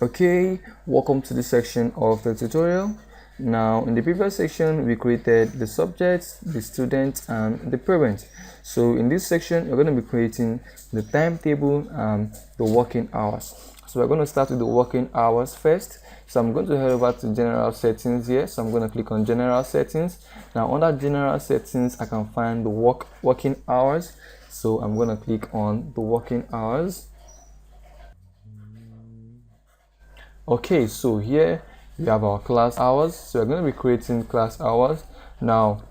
Okay, welcome to this section of the tutorial. Now, in the previous section, we created the subjects, the students, and the parents. So in this section, we're going to be creating the timetable and the working hours. So we're going to start with the working hours first. So I'm going to head over to general settings here. So I'm going to click on general settings. Now under general settings, I can find the working hours. So I'm going to click on the working hours. Okay, so here we have our class hours. So we're going to be creating class hours. Now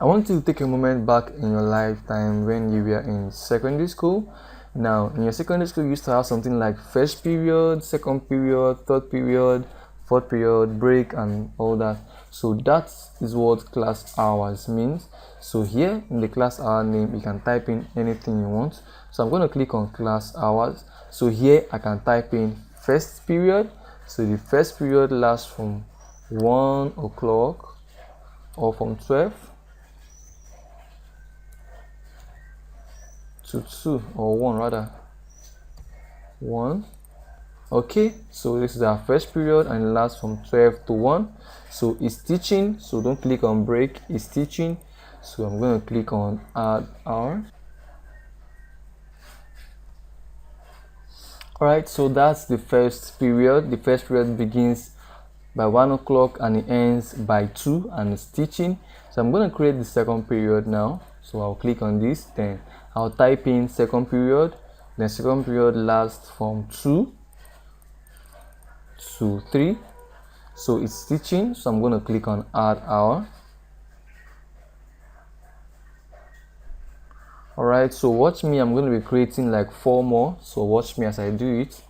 I want you to take a moment back in your lifetime when you were in secondary school. Now in your secondary school, you used to have something like first period, second period, third period, fourth period, break, and all that. So that is what class hours means. So here in the class hour name, you can type in anything you want. So I'm going to click on class hours. So here I can type in first period. So the first period lasts from 1 o'clock or from 12 to 2 or 1 rather 1. Okay, so this is our first period and it lasts from 12 to 1. So it's teaching, so don't click on break, it's teaching. So I'm going to click on add hour. Alright, so that's the first period. The first period begins by 1 o'clock and it ends by 2 and it's teaching. So I'm going to create the second period now. So I'll click on this, then I'll type in second period. The second period lasts from 2 to 3. So it's teaching, so I'm going to click on add hour. Alright, so watch me, I'm going to be creating like 4 more. So watch me as I do it.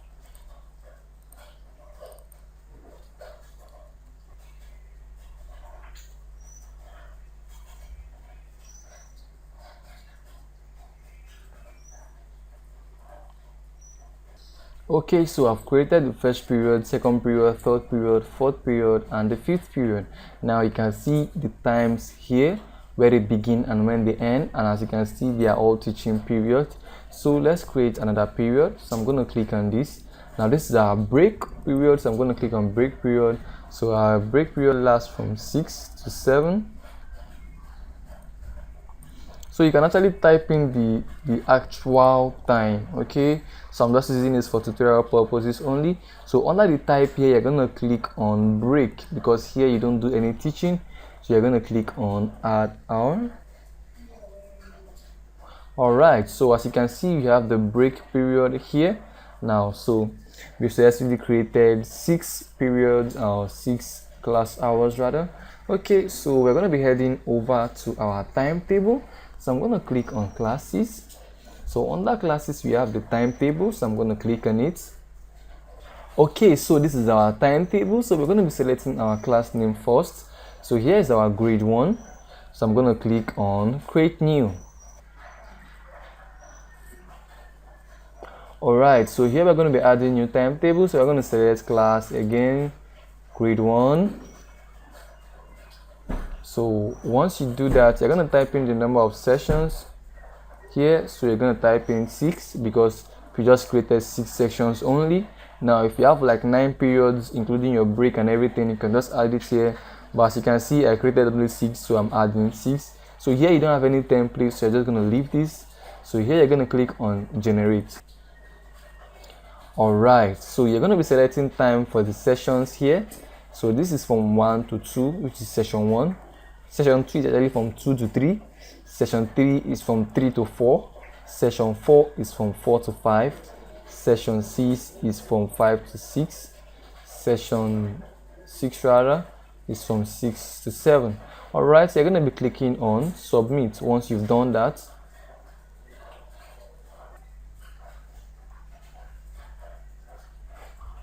Okay, so I've created the first period, second period, third period, fourth period, and the fifth period. Now you can see the times here where they begin and when they end, and as you can see they are all teaching periods. So let's create another period. So I'm going to click on this. Now this is our break period, so I'm going to click on break period. So our break period lasts from 6 to 7. So you can actually type in the actual time. Okay, so I'm just using this for tutorial purposes only. So under the type here, you're going to click on break because here you don't do any teaching. So you're going to click on add hour. Alright, so as you can see, you have the break period here now. So we've successfully created 6 periods or 6 class hours rather. Okay, so we're going to be heading over to our timetable. So I'm going to click on classes. So under classes, we have the timetable. So I'm going to click on it. Okay, so this is our timetable. So we're going to be selecting our class name first. So here is our grade 1. So I'm going to click on create new. Alright, so here we're going to be adding new timetable. So we're going to select class again, grade 1. So once you do that, you're going to type in the number of sessions here. So you're going to type in 6 because we just created 6 sections only. Now if you have like 9 periods including your break and everything, you can just add it here. But as you can see, I created only 6, so I'm adding 6. So here you don't have any templates, so you're just going to leave this. So here you're going to click on generate. Alright, so you're going to be selecting time for the sessions here. So this is from 1 to 2, which is session 1. Session 2 is actually from 2 to 3. Session 3 is from 3 to 4. Session 4 is from 4 to 5. Session 6 is from 5 to 6. Session 6 rather is from 6 to 7. Alright, so you're going to be clicking on submit once you've done that.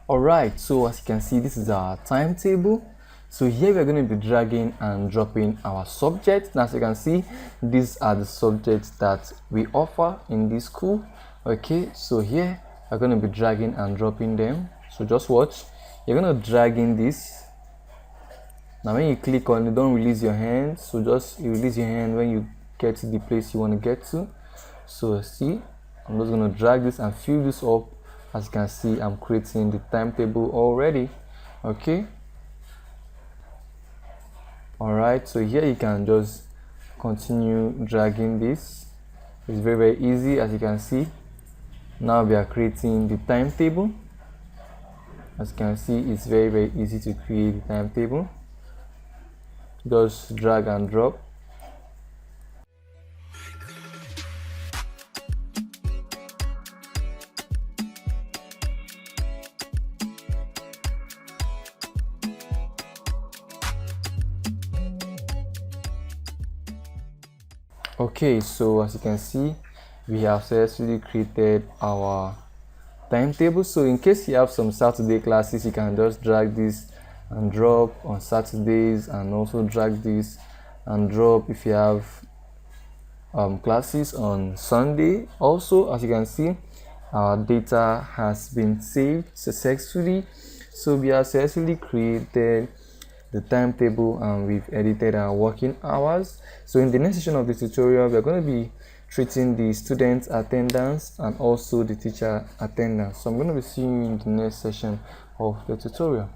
Alright, so as you can see, this is our timetable. So here we're going to be dragging and dropping our subjects. Now as you can see, these are the subjects that we offer in this school. Okay, so here we're going to be dragging and dropping them. So just watch. You're going to drag in this. Now when you click on it, don't release your hand. So just release your hand when you get to the place you want to get to. So see, I'm just going to drag this and fill this up As you can see, I'm creating the timetable already. Okay, all right, so here you can just continue dragging this. It's very easy. As you can see, now we are creating the timetable. As you can see, it's very easy to create the timetable. Just drag and drop. Okay, so as you can see, we have successfully created our timetable. So in case you have some Saturday classes, you can just drag this and drop on Saturdays, and also drag this and drop if you have classes on Sunday. Also, as you can see, our data has been saved successfully. So we have successfully created the timetable and we've edited our working hours. So in the next session of the tutorial, we're going to be treating the student attendance and also the teacher attendance. So I'm going to be seeing you in the next session of the tutorial.